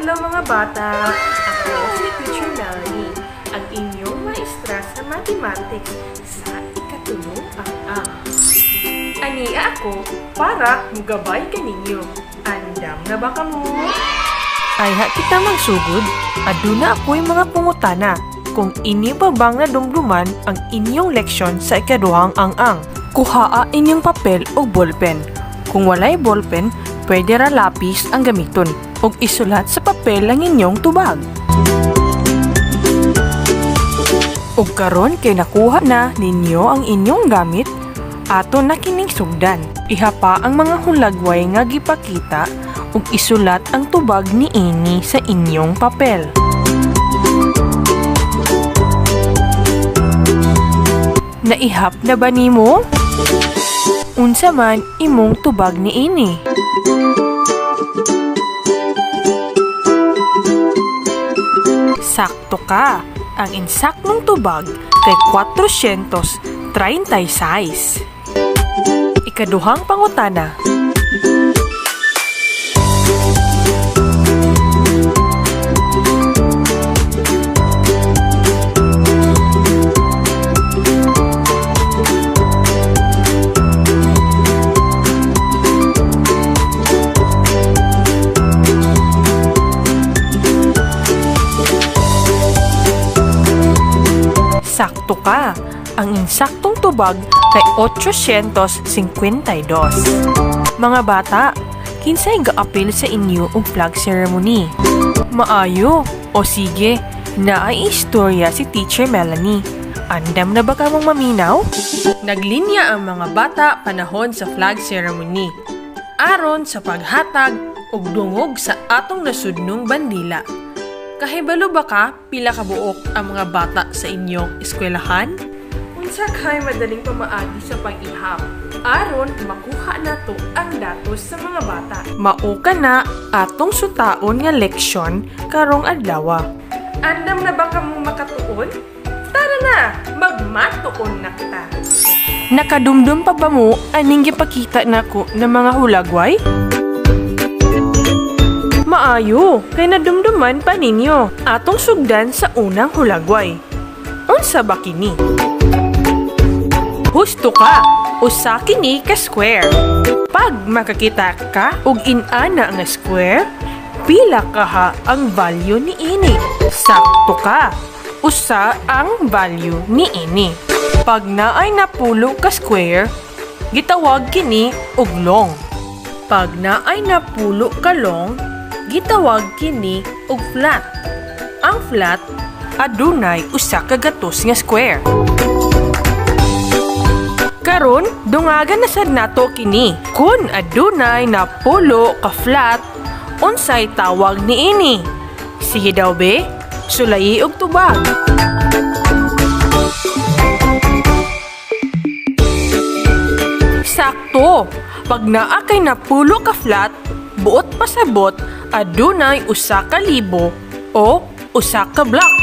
Hello mga bata! Ako si Teacher Melanie, ang inyong maestra sa mathematics sa ikatulong ang. Ania ako para mugabay kaninyo. Andam na ba kamo? Ay ha kita magsugod, aduna ako'y mga pungutana kung ini pa bang nadumduman ang inyong leksyon sa ikaduhang ang-ang. Kuhaa inyong papel o ballpen. Kung walay ballpen, pwede ra lapis ang gamiton ug isulat sa papel ang inyong tubag. Ug karon kay nakuha na ninyo ang inyong gamit, ato na kining sugdan. Ihapa ang mga hulagway nga gipakita ug isulat ang tubag niini sa inyong papel. Naihap na ba nimo? Unsa man imong tubag niini? Sakto ka! Ang insaktong tubag kay 436. Ikaduhang pangutana. Sakto ka! Ang insaktong tubag kay 852. Mga bata, kinsay gaapil sa inyo og flag ceremony? Maayo! O sige, naay istorya si Teacher Melanie. Andam na ba ka mong maminaw? Naglinya ang mga bata panahon sa flag ceremony, aron sa paghatag og dungog sa atong nasudnong bandila. Kahibalo ba ka pila ka buok ang mga bata sa inyong eskwelahan? Unsa kay madaling pamaagi sa pag-ihap, aron makuha nato ang datos sa mga bata. Mao ka na atong sutaon nga leksyon karong adlaw. Andam na ba kamo makatuon? Tara na, magmatuon na kita. Nakadumdum pa ba mo aning gipakita nako ng mga hulagway? Maayo, kay nadumduman pa ninyo atong sugdan sa unang hulagway. Unsa ba kini? Husto ka! Usa kini ka square. Pag makakita ka og inana nga square, pila kaha ang value niini. Sakto ka! Usa ang value niini. Pag naay napulo ka square, gitawag kini og long. Pag naay napulo ka long, gitawag kini og flat. Ang flat adunay usa ka gatos nga square. Karon dungagan na sad nato kini. Kun adunay napulo ka flat, unsay tawag niini? Sige daw be, sulayi og tubag. Sakto. Pag naa kay napulo ka flat, buot pasabot, adunay usa ka libo o usa ka block.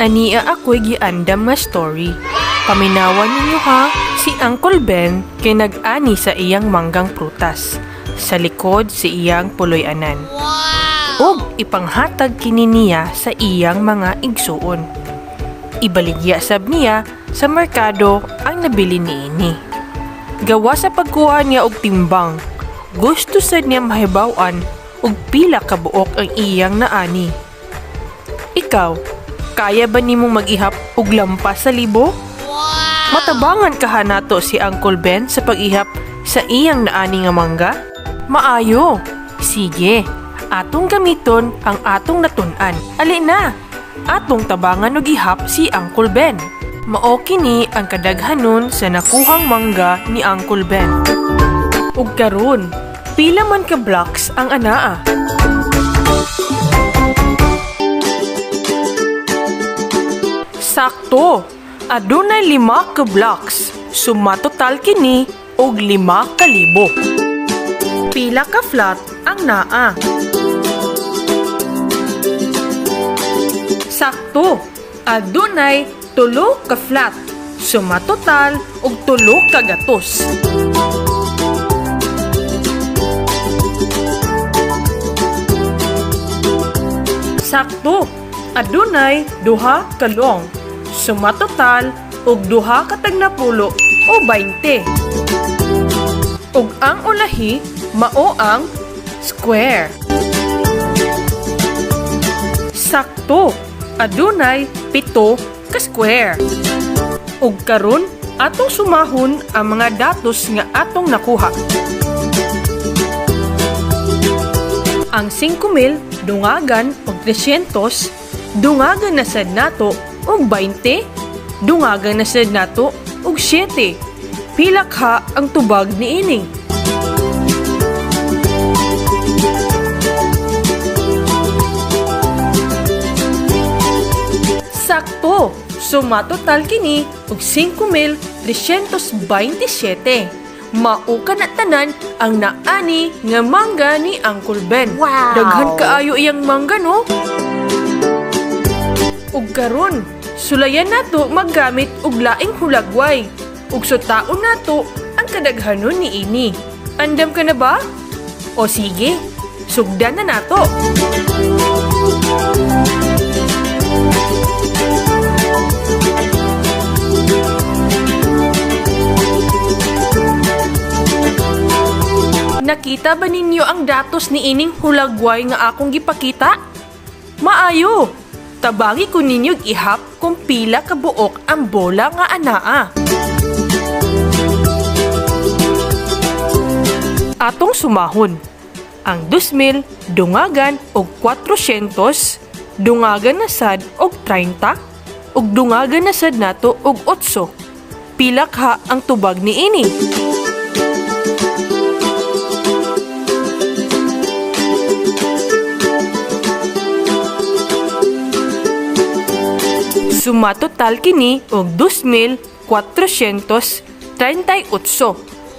Ania ako'y giandam nga story. Paminawan ninyo ha, si Uncle Ben kay nag-ani sa iyang manggang prutas. Sa likod si iyang puloy-anan. Og ipanghatag kini niya sa iyang mga igsuon. Ibaligya sab niya sa merkado ang nabili niini. Gawa sa pagkuha niya og timbang, gusto sad niya mahibaw-an og pila ka buok ang iyang naani. Ikaw, kaya ba nimong mag-ihap og lampas sa libo? Matabangan kaha nato si Uncle Ben sa pag-ihap sa iyang naani nga mangga? Maayo! Sige! Atong gamiton ang atong natun-an. Ali na! Atong tabangan og ihap si Uncle Ben. Mao kini ang kadaghanon sa nakuhang mangga ni Uncle Ben. Ug karon, pila man ka blocks ang anaa? Sakto! Adunay 5 ka blocks. Sumatotal kini og 5,000. Pila ka flat ang naa? Sakto! Adunay tulo ka flat. Sumatotal og tulo ka gatos. Sakto, adunay duha ka long. Sumatotal og duha ka tagnapulo o 20. Ug ang ulahi mao ang square. Sakto, adunay 7 ka square. Ug karon atong sumahon ang mga datos nga atong nakuha. Ang 5,000 dungagan og 300, dungagan na sad nato og 20, dungagan na sad nato og 7. Pila ka ang tubag niini? Sakto, sumatotal kini og 5,327. Mao ka na tanan ang naani nga mangga ni Uncle Ben. Wow! Daghan kaayo iyang mangga, no? Ug karon, sulayan nato maggamit og laing hulagway. Ug sutaon nato ang kadaghanon niini. Andam ka na ba? O sige, sugdan na nato. Nakita ba ninyo ang datos ni ining hulagway nga akong gipakita? Maayo! Tabangi ko ninyo ihap kung pila kabuok ang bola nga anaa. Atong sumahon. Ang 2,000 dungagan og 400, dungagan na sad og 30, ug dungagan na sad nato og 8. Pila ka ang tubag ni ini? Sumatotal kini og 2,438.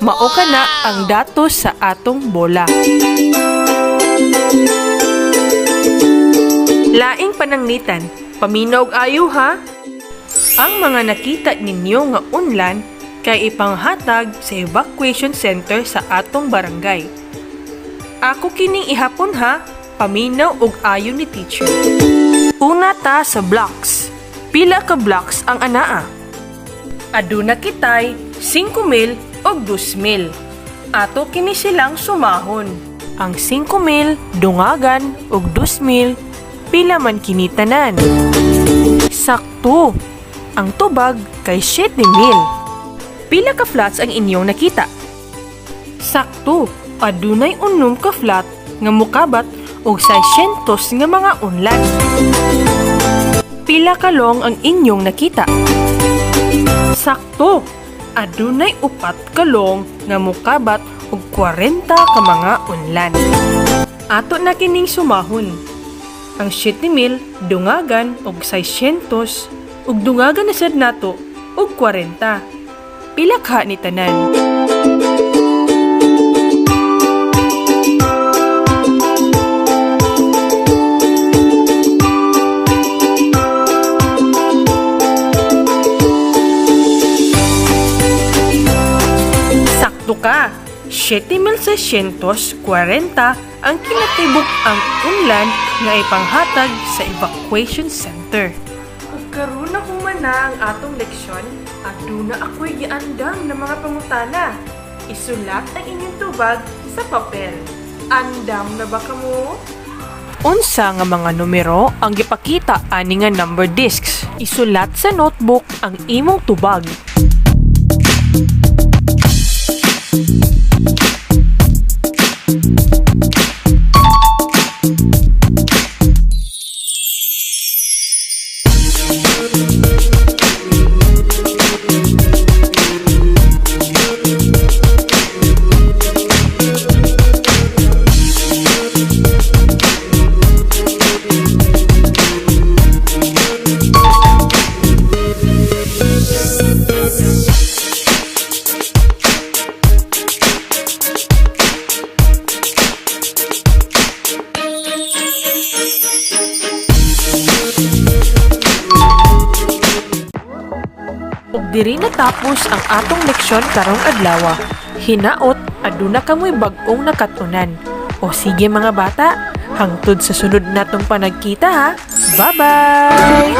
Mao ka na ang datos sa atong bola. Laing pananglitan, paminaw og ayo ha. Ang mga nakita ninyo nga unlan kay ipanghatag sa evacuation center sa atong barangay. Ako kining ihapon ha, paminaw og ayo ni teacher. Una ta sa blocks. Pila ka blocks ang anaa? Aduna kitay 5,000 og 2,000. Ato kini silang sumahon. Ang 5,000 dungagan og 2,000 pila man kini tanan. Sakto. Ang tubag kay 7,000. Pila ka flats ang inyong nakita? Sakto. Adunay 6 ka flat nga mokabat og 600 nga mga unlan. Pila ka long ang inyong nakita? Sakto! Adunay 4 ka long nga mokabat og 40 ka mga unlan. Ato na kining sumahon. Ang 7,000 dungagan og 600 ug dungagan na sad nato og 40. Pila ka ni tanan? Ka, 7,640 ang kinatibok ang unlan nga ipanghatag sa evacuation center. Ug karon na humana ang atong leksyon, aduna ako'y giandam ng mga pangutana. Isulat ang inyong tubag sa papel. Andam na ba kamo? Unsa nga mga numero ang gipakita ani nga number discs? Isulat sa notebook ang imong tubag. Ug diri natapos ang atong leksyon karong adlaw. Hinaot aduna kamoy bag-ong nakatunan. O sige mga bata, hangtod sa sunod natong panagkita ha. Bye-bye!